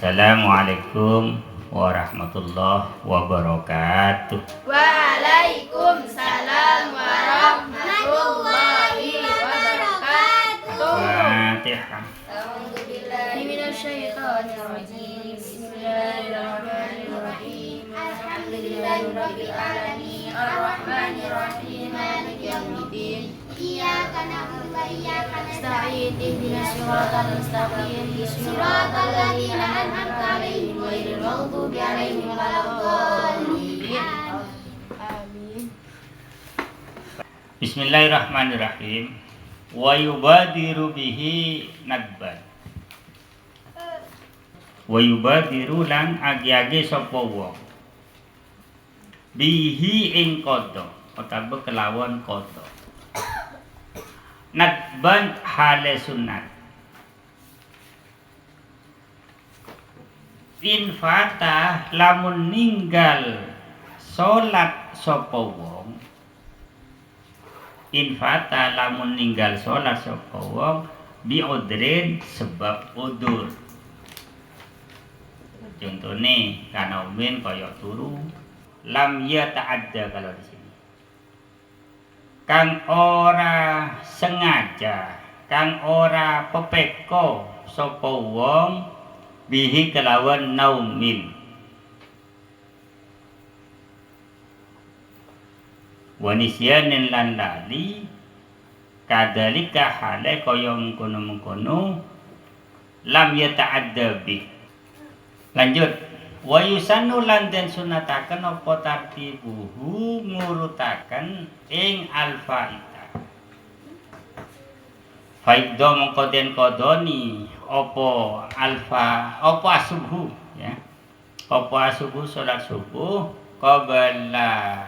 Assalamualaikum warahmatullahi wabarakatuh. Waalaikumsalam warahmatullahi wabarakatuh. Fatihah. A'udzubillahi minasyaitonir rajim. Bismillahirrahmanirrahim. Alhamdulillahirabbil alamin. Arrahmanir rahim. Maliki yaumiddin. Iyyaka na'budu wa iyyaka nasta'in. Ihdinas siratal mustaqim. Siratal ladzina an'amta 'alaihim ghairil maghdubi 'alaihim waladdallin. Amin. Bismillahirrahmanirrahim. Wa yubadiru bihi nadban. Wa yubadiru lan agi-agi sapa wong. Bihi ing qada utawa kelawan qada. Nadban hale sunat. Infata lamun ninggal salat sapa wong. Infata lamun ninggal salat sapa wong biudrin sebab udur. Contohnya kana umin kaya turu lam ya ta'adda kalau di sini. Kang ora sengaja, kang ora pepeko sapa wong bihi kelawan naumin. Wa nisyanin lan lali kadalika hale kaya mengkono-mengkono lam yata'adda bi. Lanjut. Wa yusannu lan den sunataken apa tartibuhu ngurutaken ing alfaita. Faidho mongko den kodoni apa alfa apa subuh ya. Apa subuh salat subuh qabla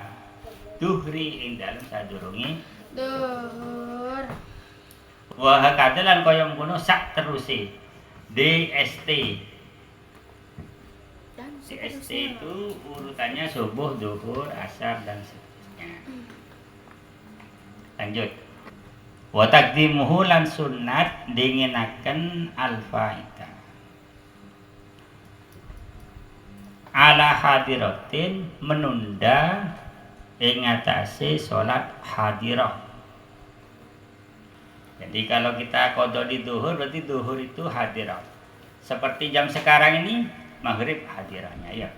duhri ing dalem sadurunge Duhur. wa hakadha lan kaya mengkono sak teruse DST. DST itu urutannya subuh, zuhur, asar dan seterusnya. Lanjut. Wa taqdimuhu lan sunnat dinginaken al-faida. Ala hadiratin menunda ing atase salat hadirah. Jadi kalau kita qada di zuhur berarti zuhur itu hadirah. Seperti jam sekarang ini maghrib hadirahnya ya.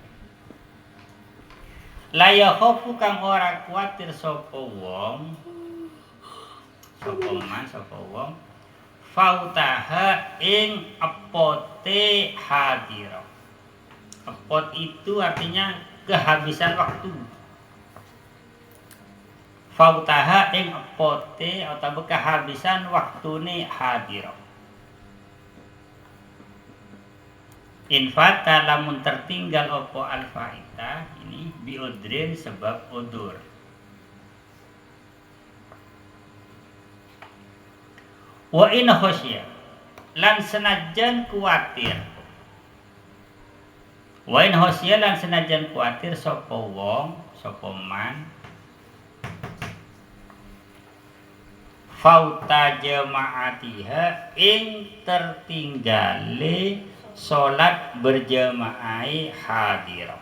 La yakhafu kang ora kuwatir sapa wong. Sapa wong fautaha ing apote hadirah. Apot itu artinya kehabisan waktu. Fautaha ing apote atau kehabisan waktune hadirah. Infata lamun tertinggal opo alfaita ini biudrin sebab udur. Wa in khosya lan senajan kuatir. Wa in khosya lan senajan kuatir sapa wong sapa man fauta jamaatiha ing tertinggale salat berjamaah hadirah.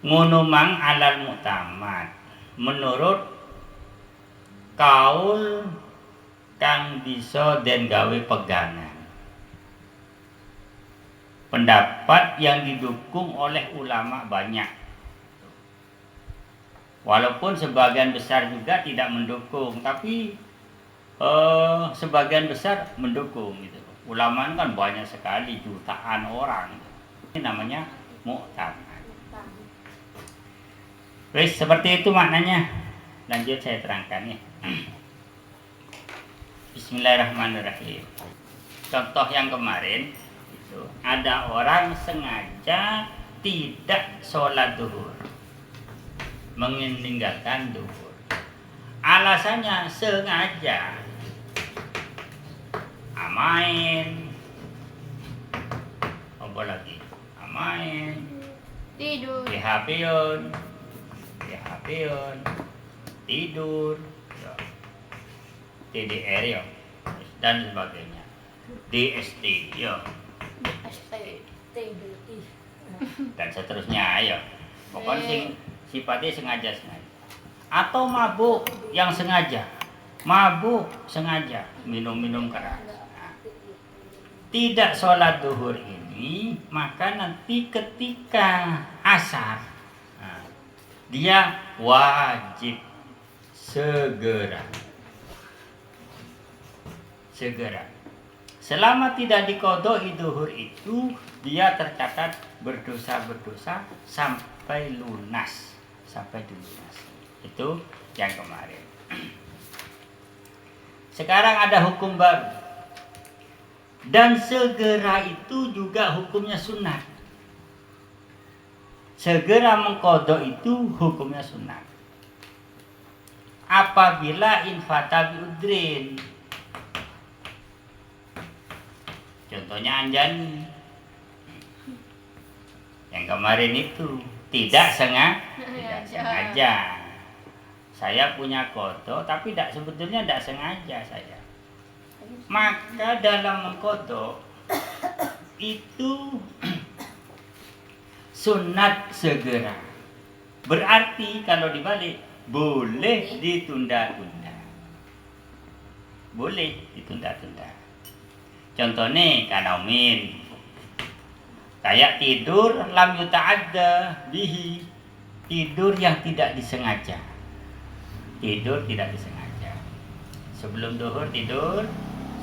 Ngono mang alal mu'tamad menurut kaul kang bisa den gawe pegangan. Pendapat yang didukung oleh ulama banyak. Walaupun sebagian besar juga tidak mendukung, tapi sebagian besar mendukung gitu. Ulama kan banyak sekali, jutaan orang. Ini namanya mu'tamad. Wes seperti itu maknanya. Lanjut saya terangkan ya. Bismillahirrahmanirrahim. Contoh yang kemarin itu ada orang sengaja tidak sholat duhur, meninggalkan duhur. Alasannya sengaja. Main apa lagi? Main Tidur. di HP-un tidur ya. TDR ya dan sebagainya DST ya Dan seterusnya, ayo. Pokoknya sifatnya sengaja. Atau mabuk yang sengaja. Mabuk sengaja minum keras. Nah, tidak sholat duhur ini, maka nanti ketika asar, nah, dia wajib segera. Selama tidak diqodoi duhur itu, dia tercatat berdosa sampai lunas. Itu yang kemarin. Sekarang ada hukum baru. Dan segera itu juga hukumnya sunat. Segera mengqodho itu hukumnya sunat. Apabila infata biudrin. Contohnya anjani. Yang kemarin itu tidak sengaja. Saya punya qodho tapi sebetulnya tidak sengaja saya. Maka dalam mengqodho itu sunat segera. Berarti kalau dibalik boleh ditunda-tunda. Contohnya kanaumin. Kayak tidur lam yuta'adda bihi. Tidur yang tidak disengaja. Sebelum duhur tidur,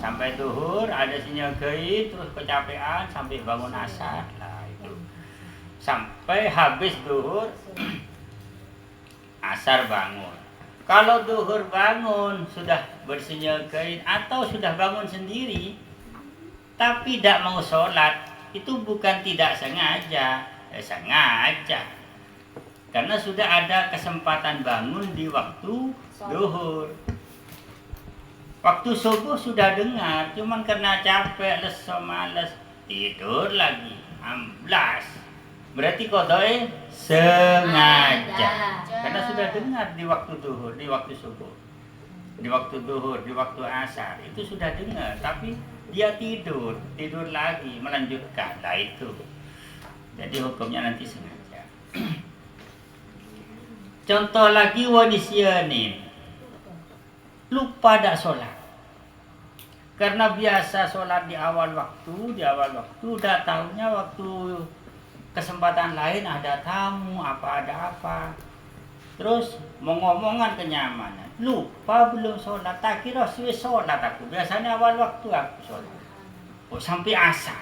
sampai duhur ada sinyal gaib, terus kecapean sampai bangun asar. Nah, itu. Sampai habis duhur asar bangun. Kalau duhur bangun sudah bersinyal gaib atau sudah bangun sendiri tapi tidak mau sholat, itu bukan tidak sengaja, sengaja. Karena sudah ada kesempatan bangun di waktu duhur. Waktu subuh sudah dengar, cuman karena capek, lesu, malas, tidur lagi, amblas. Berarti qodhoe sengaja. Karena sudah dengar di waktu duhur, di waktu subuh, di waktu duhur, di waktu asar, itu sudah dengar, tapi dia tidur lagi, melanjutkan. Nah itu. Jadi hukumnya nanti sengaja. Contoh lagi wanisyanin. Lupa tak sholat. Karena biasa sholat di awal waktu, udah tahunya waktu kesempatan lain ada tamu, ada apa. Terus mau ngomongan kenyamanan. Lupa belum sholat, tak kira sholat aku. Biasanya awal waktu aku sholat. Sampai asar,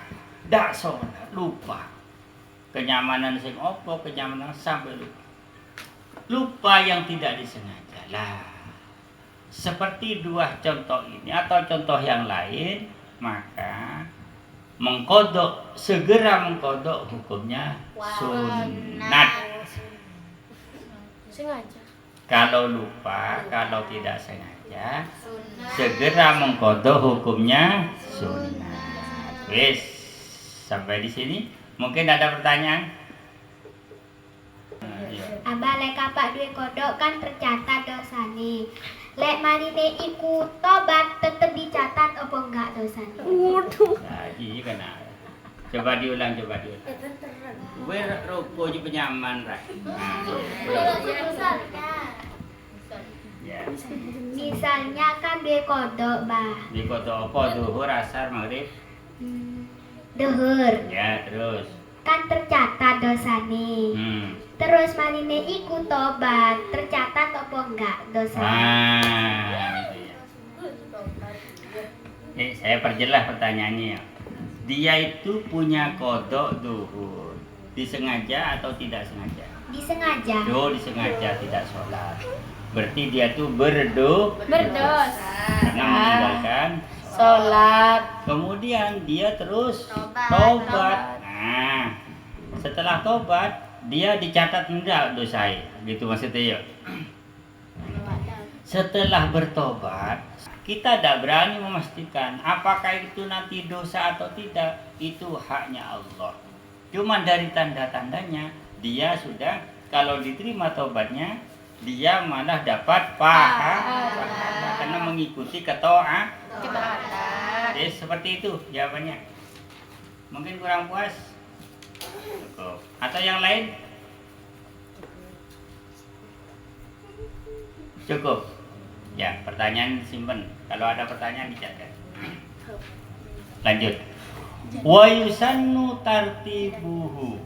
tak sholat, lupa. Kenyamanan sing opo, kenyamanan sampai lupa. Lupa yang tidak disengaja lah. Seperti dua contoh ini atau contoh yang lain, maka segera mengqodho hukumnya sunat. Sengaja. Kalau lupa, kalau tidak sengaja, segera mengqodho hukumnya sunat. Wes, sampai di sini mungkin ada pertanyaan? Abah lek kapak duwe kodok kan tercatat dosane. Lek marine iku tobat tetep dicatat apa enggak dosane? Nah, iya kan. Coba diulang. Gue rokok di penyaman lah. Misalnya kan duwe kodok, Bah. Di kodok apa? Duhur, asar, maghrib? Duhur. Ya, terus. Kan tercatat dosane. Terus marine iku tobat, tercatat apa enggak dosane? Saya perjelas pertanyaannya. Dia itu punya kodok duhur. Disengaja atau tidak sengaja? Disengaja. Disengaja tidak sholat. Berarti dia tuh berdosa. Karena meninggalkan Sholat. Kemudian dia terus tobat. Nah, setelah tobat dia dicatat enggak dosanya, gitu maksudnya ya. Setelah bertobat, kita tidak berani memastikan apakah itu nanti dosa atau tidak. Itu haknya Allah. Cuman dari tanda-tandanya dia sudah, kalau diterima tobatnya, dia malah dapat pahala karena mengikuti ketaatan. Jadi seperti itu jawabannya. Mungkin kurang puas? Cukup. Atau yang lain? Cukup. Ya, pertanyaan simpen. Kalau ada pertanyaan dicatat. Lanjut. Wa yusannu tartibuhu.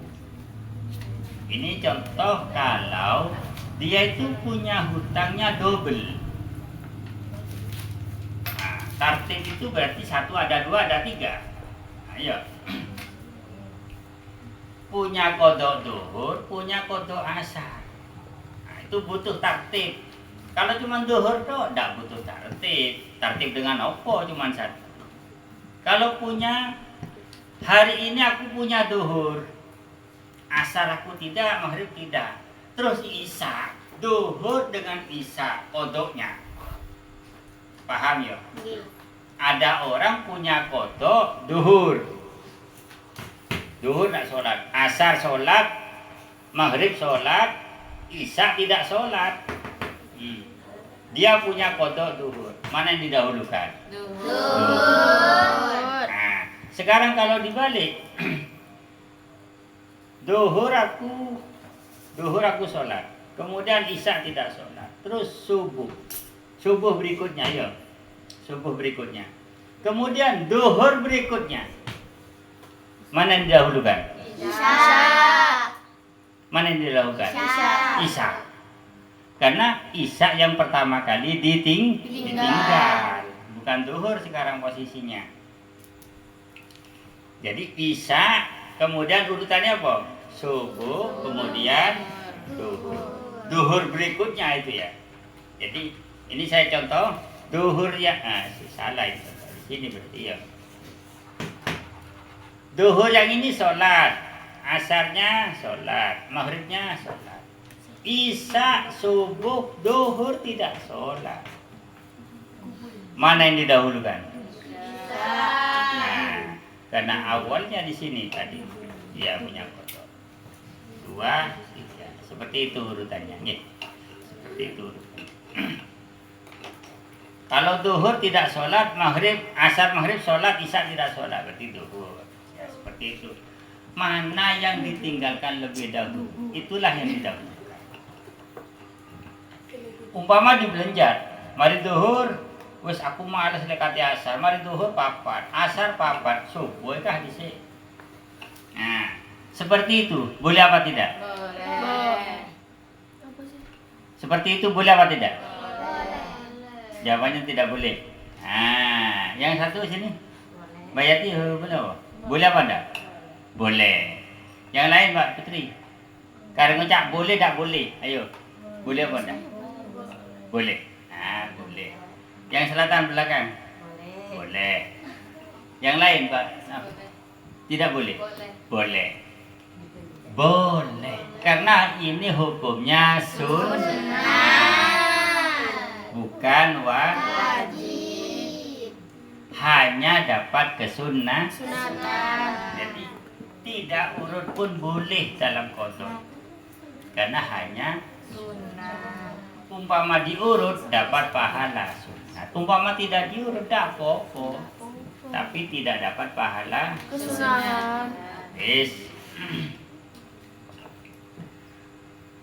Ini contoh kalau dia itu punya hutangnya double. Nah, tartib itu berarti 1 ada 2 ada 3. Ayo. Punya kodok duhur, punya kodok asar. Nah, itu butuh tartib. Kalau cuma duhur tuh tidak butuh tartib. Tartib dengan opo cuma 1. Kalau punya hari ini aku punya duhur, asar aku tidak, maghrib tidak. Terus isya, duhur dengan isya kodoknya. Paham ya? Ada orang punya kodok duhur. Duhur tidak sholat, asar sholat, maghrib sholat, isya tidak sholat. Dia punya kodok duhur. Mana yang didahulukan? Duhur. Nah, sekarang kalau dibalik, duhur aku sholat, kemudian isya tidak sholat, terus subuh berikutnya ya, subuh berikutnya, kemudian duhur berikutnya, mana yang didahulukan? Isya. Mana yang didahulukan? Isya. Isya. Karena isya yang pertama kali ditinggal, bukan duhur sekarang posisinya. Jadi isya, kemudian urutannya apa? Subuh, kemudian duhur. Duhur berikutnya itu ya. Jadi ini saya contoh duhur ya, salah itu di sini berarti ya. Duhur yang ini sholat, asarnya sholat, maghribnya sholat. Isya, subuh, duhur tidak sholat. Mana yang didahulukan? Nah, karena awalnya di sini tadi dia punya kodok 2, 3. Seperti itu urutannya. Nih. Seperti itu urutannya. Kalau duhur tidak sholat, asar maghrib sholat, isya tidak sholat, berarti duhur. Ya, seperti itu. Mana yang ditinggalkan lebih dahulu? Itulah yang didahulukan. Umpama dibelenjar, mari duhur, wes aku malas lekati asar, mari duhur papat, asar papat, subuh kah dhisik. Nah, seperti itu, boleh apa tidak? Boleh. Seperti itu boleh apa tidak? Boleh. Jawabannya tidak boleh. Nah, yang satu sini. Bayati boleh apa? Boleh apa enggak? Boleh. Yang lain Pak Putri. Karena ngucap boleh tak boleh? Ayo. Boleh apa enggak? Boleh. Ah, boleh. Yang selatan belakang? Boleh. Yang lain Pak? Tidak boleh? Boleh. Boleh. Karena ini hukumnya sunnah. Bukan wajib. Hanya dapat kesunnah. Jadi tidak urut pun boleh dalam kodok. Karena hanya sunnah. Umpama diurut dapat pahala sunnah. Umpama tidak diurut tak apa-apa. Tapi tidak dapat pahala Sunnah. Yes.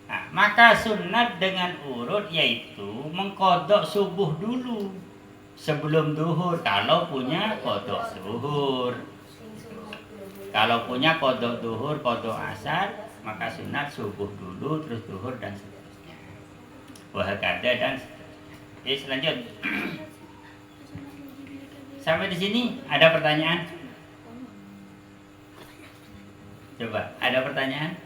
Nah, maka sunat dengan urut yaitu mengkodok subuh dulu sebelum duhur kalau punya kodok duhur. Kalau punya kodok duhur, kodok asar, maka sunat subuh dulu terus duhur dan seterusnya. Wahakada dan seterusnya. Oke, selanjut. Sampai di sini ada pertanyaan? Coba, ada pertanyaan?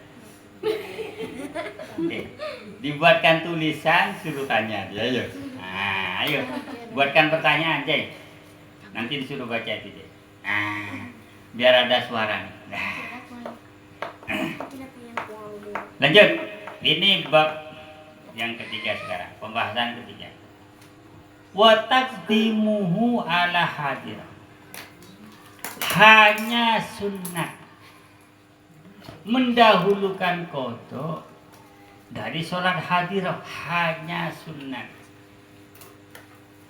Oke. Dibuatkan tulisan suruh tanya dia, ayo. Nah, ayo. Buatkan pertanyaan, Jay. Nanti disuruh baca itu, Jay. Nah, biar ada suara nih. Nah. Lanjut. Ini bab yang ketiga sekarang, pembahasan ketiga. Wa taqdimuhu ala hadir. Hanya sunnah mendahulukan kodok dari sholat hadirah, hanya sunnah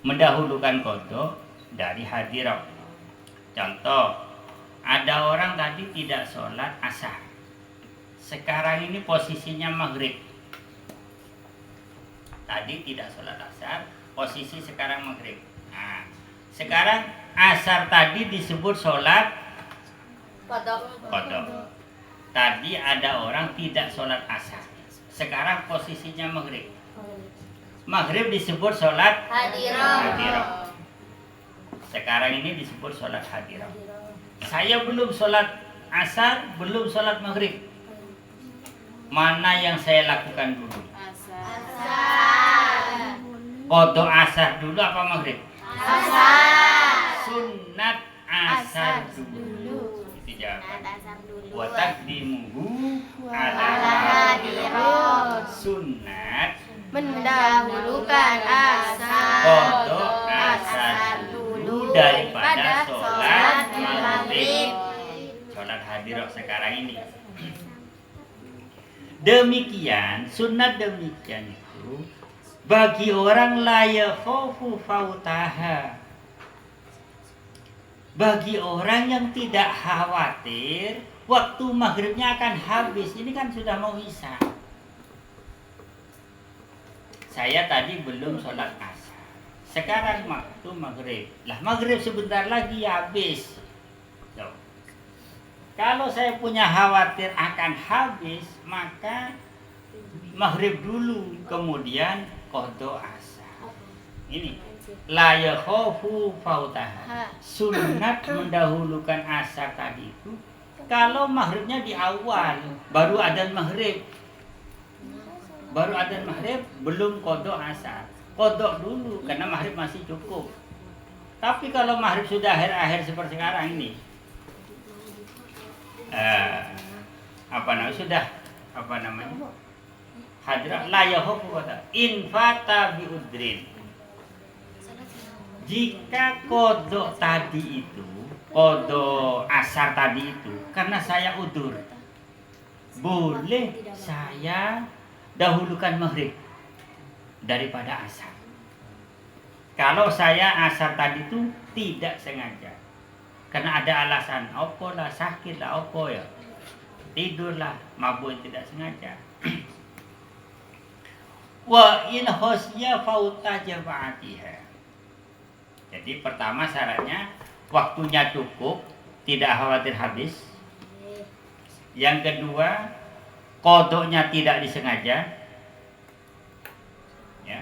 mendahulukan kodok dari hadirah. Contoh, Ada orang tadi tidak sholat asar. Sekarang ini posisinya maghrib. Tadi tidak sholat asar, posisi sekarang maghrib. Nah, sekarang asar tadi disebut sholat qadha. Tadi ada orang tidak sholat asar. Sekarang posisinya maghrib. Maghrib disebut sholat hadirah. Sekarang ini disebut sholat hadirah. Saya belum sholat asar, belum sholat maghrib. Mana yang saya lakukan dulu? Qadha asar dulu apa maghrib? Sunat asar dulu. Itu jawaban. Wa taqdimuhu ala hadirah. Sunat mendahulukan asar qadha asar dulu daripada sholat maghrib. Sholat hadirah sekarang ini. Demikian, sunat demikian itu bagi orang la yakhafu fautaha. Bagi orang yang tidak khawatir waktu maghribnya akan habis. Ini kan sudah mau isya. Saya tadi belum sholat asar. Sekarang waktu maghrib. Lah maghrib sebentar lagi habis. So, kalau saya punya khawatir akan habis, maka maghrib dulu, kemudian qadha asar. Ini la yakhafu fautaha. Sunat mendahulukan asar tadi itu kalau maghribnya di awal, baru adzan maghrib. Baru adzan maghrib, belum qadha asar. Qadha dulu karena maghrib masih cukup. Tapi kalau maghrib sudah akhir-akhir seperti sekarang ini, hadirah la yakhafu in fata bi udrin. Jika qadha tadi itu, qadha asar tadi itu karena saya udzur, boleh saya dahulukan maghrib daripada asar. Kalau saya asar tadi itu tidak sengaja, karena ada alasan, opo lah, sakit lah, opo ya, tidurlah, mabuk tidak sengaja. Wa in khosya fauta jama'atiha. Jadi pertama syaratnya waktunya cukup, tidak khawatir habis. Yang kedua, qadha-nya tidak disengaja. Ya.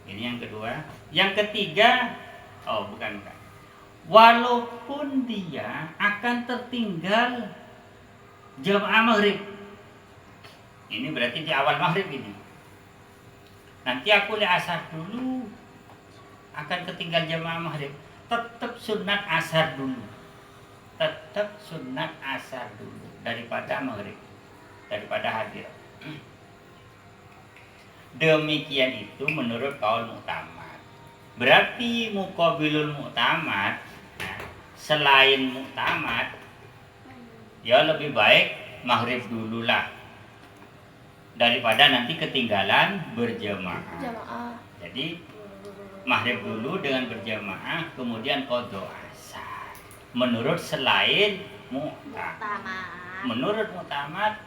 Ini yang kedua. Yang ketiga, bukan. Walaupun dia akan tertinggal jamaah maghrib. Ini berarti di awal maghrib ini. Nanti aku lihat asar dulu, akan ketinggal jamaah maghrib. Tetap sunat asar dulu. Tetap sunat asar dulu daripada maghrib, daripada hadir. Demikian itu menurut kaul mu'tamad. Berarti muqabilul mu'tamad, selain mu'tamad, ya lebih baik maghrib dululah daripada nanti ketinggalan berjamaah. Jadi maghrib dulu dengan berjamaah, kemudian qadha asar. Menurut selain mu'tamad. Menurut mu'tamad,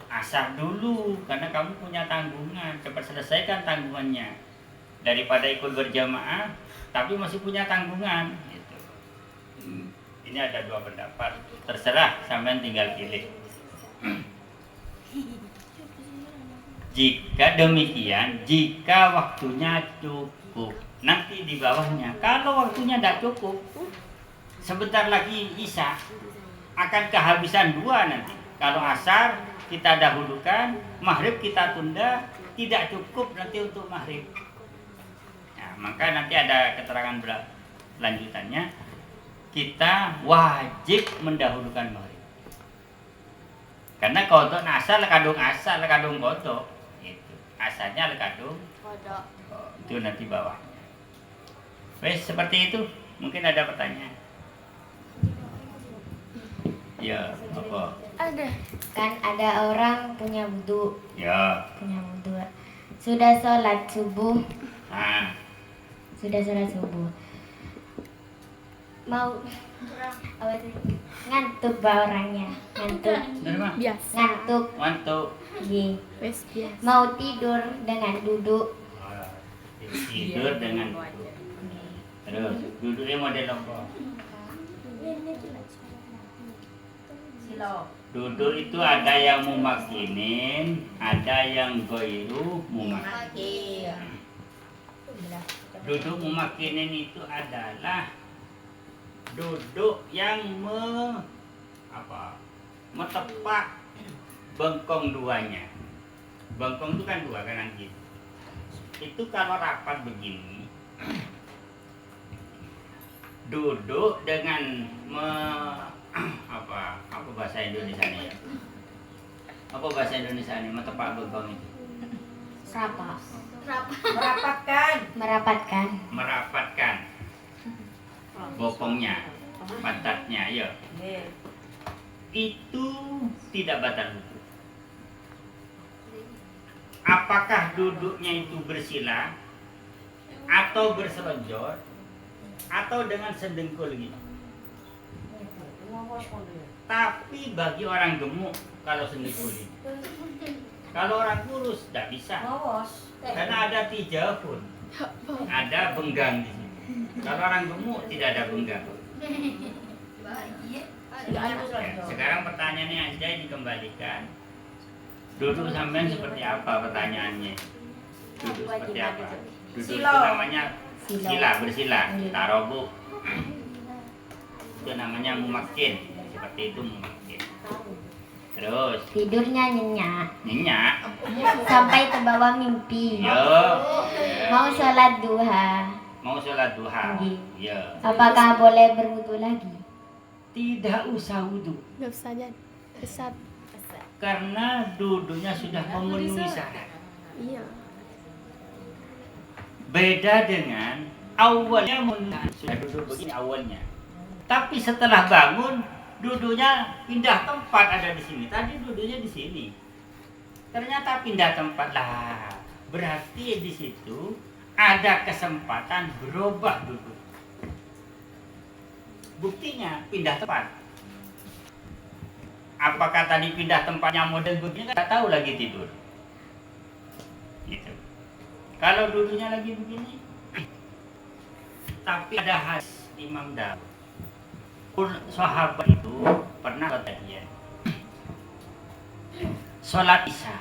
asar dulu karena kamu punya tanggungan, cepat selesaikan tanggungannya daripada ikut berjamaah tapi masih punya tanggungan gitu. Ini ada dua pendapat, terserah, sampean tinggal pilih. Jika demikian, jika waktunya cukup, nanti di bawahnya kalau waktunya tidak cukup, sebentar lagi isya, akan kehabisan dua nanti. Kalau asar kita dahulukan, maghrib kita tunda, tidak cukup nanti untuk maghrib. Nah, maka nanti ada keterangan lanjutannya, kita wajib mendahulukan maghrib. Karena qadha asar lekadung qadha. Itu. Asarnya lekadung qadha. Itu nanti bawahnya. Wes seperti itu. Mungkin ada pertanyaan. Ya, apa? Ada. Kan ada orang punya wudu. Ya. Punya wudu. Sudah sholat subuh. Nah. Sudah sholat subuh. mau apa sih? Ngantuk bah orangnya, ngantuk, Dari mana? Biasa. ngantuk. Ngantuk. Ye. Wes biasa. Mau tidur dengan duduk. Tidur dengan duduk. Terus duduknya model apa? Duduk itu ada yang mumakinin, ada yang goiru mumakinin. Duduk mumakinin itu adalah duduk yang metepak bengkong duanya. Bengkong itu kan dua kanan kiri. Itu kalau rapat begini, duduk dengan apa bahasa Indonesia ya? Apa bahasa Indonesia ini metepak bengkong itu? Rapat. Merapatkan bokongnya, pantatnya, ya. Itu tidak batal wudhu. Apakah duduknya itu bersila atau berselonjor atau dengan sendengkul gitu? Tapi bagi orang gemuk kalau sendengkul ini. Kalau orang kurus tidak bisa. Karena ada tijahun. Ada benggang di sini. Kalau orang gemuk tidak ada benggang. Ya, sekarang pertanyaannya aja dikembalikan. Duduk sampean seperti apa pertanyaannya? Duduk seperti apa? Duduk itu namanya sila, bersila, tarobu. Itu namanya mumakin. Seperti itu mumakin. Terus Tidurnya nyenyak nyenyak. sampai terbawa mimpi. Yo. Mau sholat duha. Mau sholat duha. Yo. Apakah boleh berwudu lagi? Tidak usah wudhu. Enggak usah aja. Kesat. Karena duduknya sudah memenuhi syarat. Iya. Beda dengan awalnya sudah duduk begini awalnya. Tapi setelah bangun duduknya pindah tempat ada di sini. Tadi duduknya di sini. Ternyata pindah tempat lah. Berarti di situ ada kesempatan berubah duduk. Buktinya pindah tempat. Apakah tadi pindah tempatnya model begini? Nggak tahu lagi tidur. Gitu. Kalau duduknya lagi begini, tapi ada hadis Imam Daud. Sahabat itu pernah kejadian sholat isya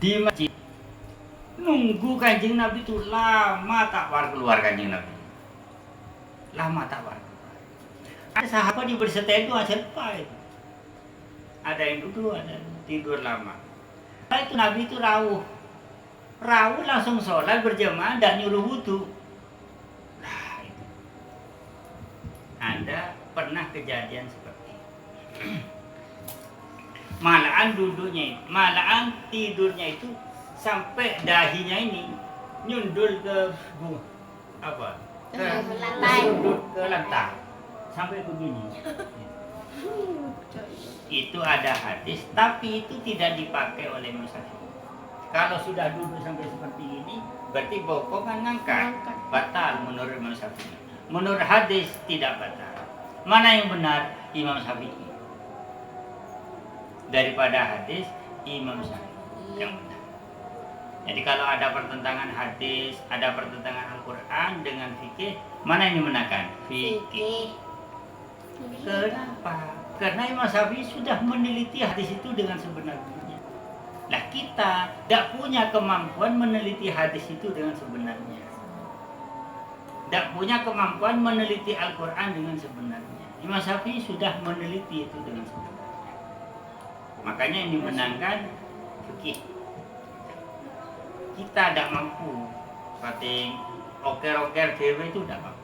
di masjid, nunggu Kanjeng Nabi itu lama tak keluar Kanjeng Nabi, lama tak keluar. Ada sahabat di bersetedu aja itu. Ada yang duduk, ada yang tidur lama. Setelah itu Nabi itu rawuh langsung sholat berjamaah dan nyuruh wudhu. Nah itu. Anda pernah kejadian seperti itu. Malahan tidurnya itu sampai dahinya ini nyundul ke lantai sampai begini. Itu ada hadis, tapi itu tidak dipakai oleh musafir. Kalau sudah duduk sampai seperti ini, berarti bokong kan ngangkat, batal menurut musafir. Menurut hadis tidak batal. Mana yang benar? Imam Syafi'i. Daripada hadis Imam Syafi'i yang benar. Jadi kalau ada pertentangan hadis, ada pertentangan Al-Quran dengan fikih, mana yang dimenangkan? Fikih. Kenapa? Karena Imam Syafi'i sudah meneliti hadis itu dengan sebenarnya. Lah kita tidak punya kemampuan meneliti hadis itu dengan sebenarnya. Tidak punya kemampuan meneliti Al-Quran dengan sebenarnya. Imam Syafi'i sudah meneliti itu dengan sebenarnya. Makanya yang dimenangkan fikih. Kita tidak mampu. Seperti oker-oker dewe itu tidak mampu.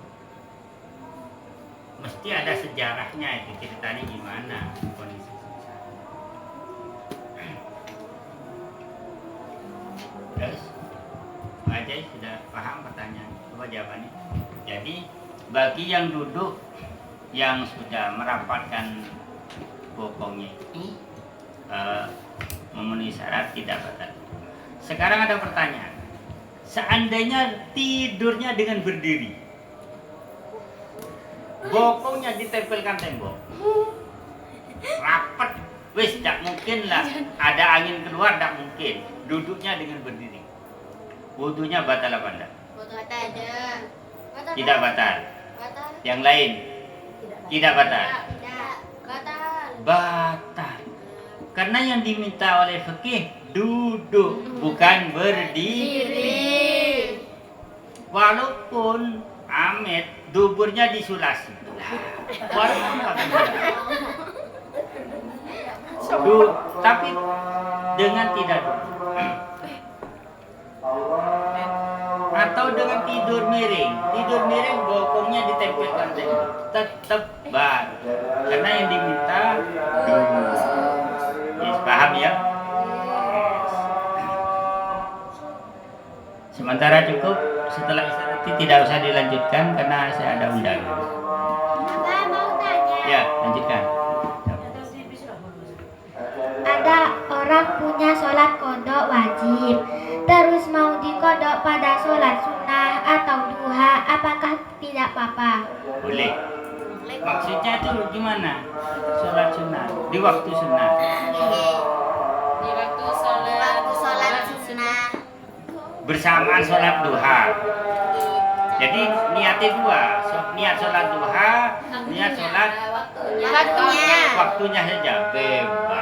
Mesti ada sejarahnya itu, ceritanya gimana kondisi sejarah. Terus Pak Ajay sudah paham pertanyaan? Coba jawabannya. Jadi bagi yang duduk yang sudah merapatkan bokongnya itu memenuhi syarat tidak batal. Sekarang ada pertanyaan. Seandainya tidurnya dengan berdiri, bokongnya ditempelkan tembok. Rapat. Wis, tidak mungkin lah ada angin keluar, tidak mungkin. Duduknya dengan berdiri. Wudunya batal apa enggak? Tidak batal. Yang lain? Tidak batal. Batal. Karena yang diminta oleh fikih duduk, bukan berdiri. Walaupun Ahmed duburnya disulasi. Walaupun tapi dengan tidak duduk. Atau dengan tidur miring. Tidur miring bokongnya ditempelkan tembok. Tetap batal. Karena yang diminta duduk. Yes, paham ya? Yes. Sementara cukup, setelah isyarat tidak usah dilanjutkan karena saya ada undangan. Abah mau tanya. Ya, lanjutkan. Ada orang punya sholat kodok wajib, terus mau dikodok pada sholat sunnah atau duha, apakah tidak apa-apa? Boleh. Maksudnya itu gimana? Sholat sunnah di waktu sunnah. Di waktu sholat sunnah. Bersamaan sholat duha. Jadi niatnya dua, niat sholat duha, niat sholat Waktunya. waktunya saja bebas.